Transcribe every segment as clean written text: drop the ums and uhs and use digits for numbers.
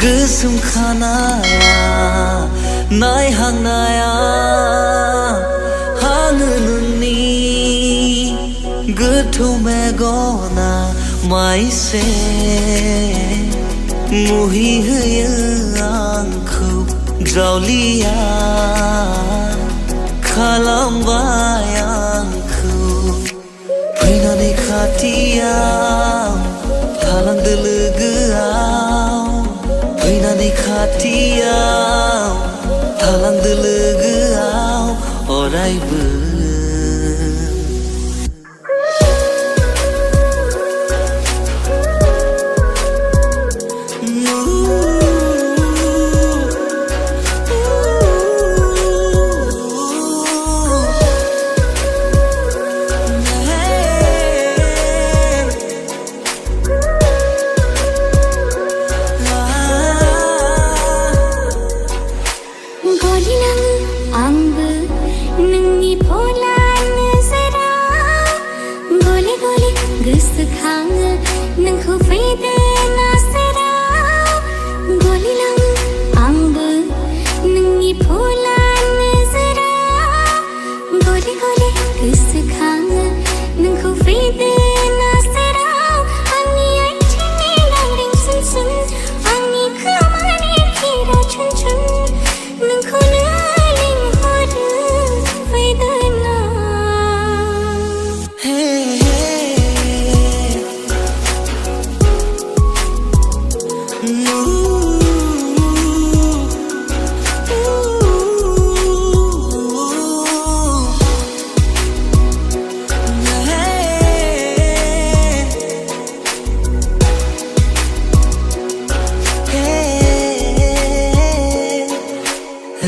गोसोम खानाया नायहांनाया हाङो नोंनि गोथौ मेगना माइसे मुहि होयो आंखौ जावलिया खालामबाय आंखौ फैनानै खाथियाव थालांदो लोगोआव फैनानै खाथियाव थालांदो लोगोआव अरायबो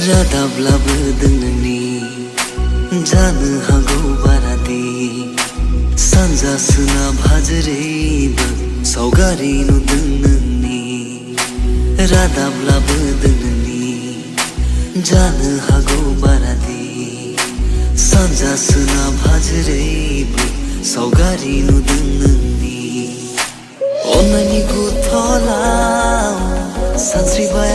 रादाब्लाबो नोंनि जानो हागौ बारादि सानजा सोनाब हाजोरैबो सावगारि नुदों नोंनि रादाब्लाबो नोंनि जानो हागौ बारादि सानजा सोनाब हाजोरैबो सावगारि नुदों नोंनि अन्नायनि गुथलाव सानस्रिबाय